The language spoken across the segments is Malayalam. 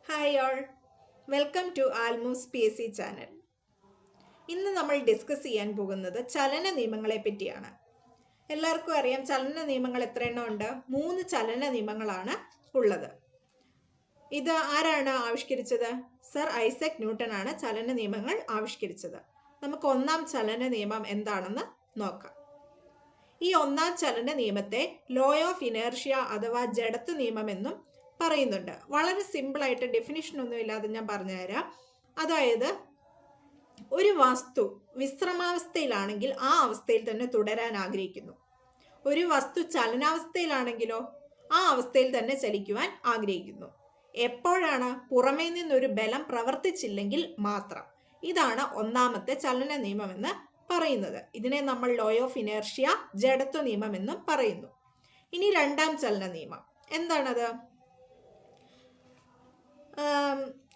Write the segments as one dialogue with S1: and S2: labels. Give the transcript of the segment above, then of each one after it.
S1: ഹായ് ഓൾ, വെൽക്കം ടു ആൽമൂസ് PSC ചാനൽ. ഇന്ന് നമ്മൾ ഡിസ്കസ് ചെയ്യാൻ പോകുന്നത് ചലന നിയമങ്ങളെ പറ്റിയാണ്. എല്ലാവർക്കും അറിയാം ചലന നിയമങ്ങൾ എത്ര എണ്ണം ഉണ്ട്? 3 ചലന നിയമങ്ങളാണ് ഉള്ളത്. ഇത് ആരാണ് ആവിഷ്കരിച്ചത്? സർ ഐസക് ന്യൂട്ടൺ ആണ് ചലന നിയമങ്ങൾ ആവിഷ്കരിച്ചത്. നമുക്ക് ഒന്നാം ചലന നിയമം എന്താണെന്ന് നോക്കാം. ഈ ഒന്നാം ചലന നിയമത്തെ ലോ ഓഫ് ഇനേർഷ്യ അഥവാ ജഡത്വ നിയമം എന്നും പറയുന്നുണ്ട്. വളരെ സിമ്പിളായിട്ട് ഡെഫിനിഷൻ ഒന്നും ഇല്ലാതെ ഞാൻ പറഞ്ഞുതരാം. അതായത് ഒരു വസ്തു വിശ്രമാവസ്ഥയിലാണെങ്കിൽ ആ അവസ്ഥയിൽ തന്നെ തുടരാൻ ആഗ്രഹിക്കുന്നു. ഒരു വസ്തു ചലനാവസ്ഥയിലാണെങ്കിലോ ആ അവസ്ഥയിൽ തന്നെ ചലിക്കുവാൻ ആഗ്രഹിക്കുന്നു. എപ്പോഴാണ്? പുറമേ നിന്നൊരു ബലം പ്രവർത്തിച്ചില്ലെങ്കിൽ മാത്രം. ഇതാണ് ഒന്നാമത്തെ ചലന നിയമം എന്ന് പറയുന്നത്. ഇതിനെ നമ്മൾ ലോ ഓഫ് ഇനേർഷ്യ ജഡത്വ നിയമം എന്നും പറയുന്നു. ഇനി രണ്ടാം ചലന നിയമം എന്താണത്?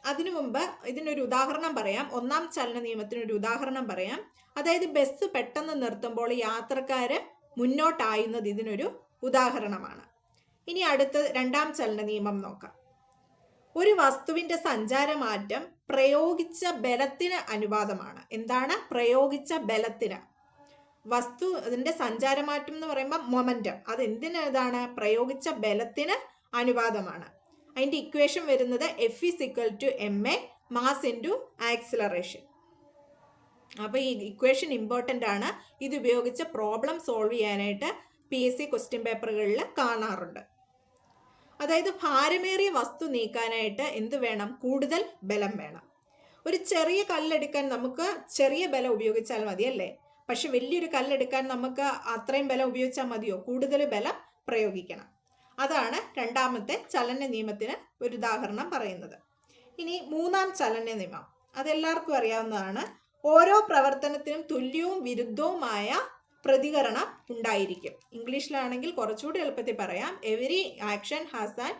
S1: അതിനു മുമ്പ് ഇതിനൊരു ഉദാഹരണം പറയാം. ഒന്നാം ചലന നിയമത്തിനൊരു ഉദാഹരണം പറയാം. അതായത് ബസ് പെട്ടെന്ന് നിർത്തുമ്പോൾ യാത്രക്കാര് മുന്നോട്ടായുന്നത് ഇതിനൊരു ഉദാഹരണമാണ്. ഇനി അടുത്ത രണ്ടാം ചലന നിയമം നോക്കാം. ഒരു വസ്തുവിന്റെ സഞ്ചാരമാറ്റം പ്രയോഗിച്ച ബലത്തിന് അനുപാതമാണ്. എന്താണ് പ്രയോഗിച്ച ബലത്തിന്? വസ്തു അതിന്റെ സഞ്ചാരമാറ്റം എന്ന് പറയുമ്പോൾ മൊമെന്റം, അത് എന്തിനാണ്? പ്രയോഗിച്ച ബലത്തിന് അനുപാതമാണ്. അതിന്റെ ഇക്വേഷൻ വരുന്നത് F=ma മാസ് ഇൻറ്റു ആക്സിലറേഷൻ. അപ്പോൾ ഈ ഇക്വേഷൻ ഇമ്പോർട്ടൻ്റ് ആണ്. ഇത് ഉപയോഗിച്ച് പ്രോബ്ലം സോൾവ് ചെയ്യാനായിട്ട് PSC ക്വസ്റ്റ്യൻ പേപ്പറുകളിൽ കാണാറുണ്ട്. അതായത് ഭാരമേറിയ വസ്തു നീക്കാനായിട്ട് എന്ത് വേണം? കൂടുതൽ ബലം വേണം. ഒരു ചെറിയ കല്ലെടുക്കാൻ നമുക്ക് ചെറിയ ബലം ഉപയോഗിച്ചാൽ മതിയല്ലേ? പക്ഷെ വലിയൊരു കല്ലെടുക്കാൻ നമുക്ക് അത്രയും ബലം ഉപയോഗിച്ചാൽ മതിയോ? കൂടുതൽ ബലം പ്രയോഗിക്കണം. അതാണ് രണ്ടാമത്തെ ചലന നിയമത്തിന് ഒരു ഉദാഹരണം പറയുന്നത്. ഇനി മൂന്നാം ചലന നിയമം, അതെല്ലാവർക്കും അറിയാവുന്നതാണ്. ഓരോ പ്രവർത്തനത്തിനും തുല്യവും വിരുദ്ധവുമായ പ്രതികരണം ഉണ്ടായിരിക്കും. ഇംഗ്ലീഷിലാണെങ്കിൽ കുറച്ചുകൂടി എളുപ്പത്തിൽ പറയാം. Every action has an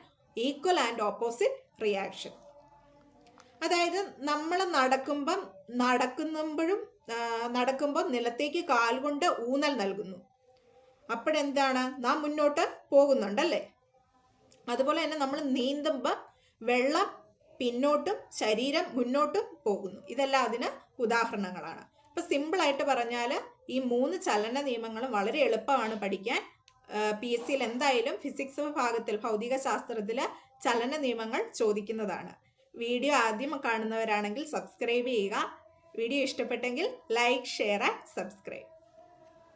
S1: equal and opposite reaction. അതായത് നമ്മൾ നടക്കുമ്പോൾ നിലത്തേക്ക് കാൽ കൊണ്ട് ഊന്നൽ നൽകുന്നു. അപ്പോഴെന്താണ്? നാം മുന്നോട്ട് പോകുന്നുണ്ടല്ലേ? അതുപോലെ തന്നെ നമ്മൾ നീന്തുമ്പോൾ വെള്ളം പിന്നോട്ടും ശരീരം മുന്നോട്ടും പോകുന്നു. ഇതെല്ലാം അതിന് ഉദാഹരണങ്ങളാണ്. ഇപ്പം സിമ്പിളായിട്ട് പറഞ്ഞാൽ ഈ 3 ചലന നിയമങ്ങളും വളരെ എളുപ്പമാണ് പഠിക്കാൻ. PSCയിൽ എന്തായാലും ഫിസിക്സ് വിഭാഗത്തിൽ ഭൗതിക ശാസ്ത്രത്തിൽ ചലന നിയമങ്ങൾ ചോദിക്കുന്നതാണ്. വീഡിയോ ആദ്യം കാണുന്നവരാണെങ്കിൽ സബ്സ്ക്രൈബ് ചെയ്യുക. വീഡിയോ ഇഷ്ടപ്പെട്ടെങ്കിൽ ലൈക്ക്, ഷെയർ ആൻഡ് സബ്സ്ക്രൈബ്.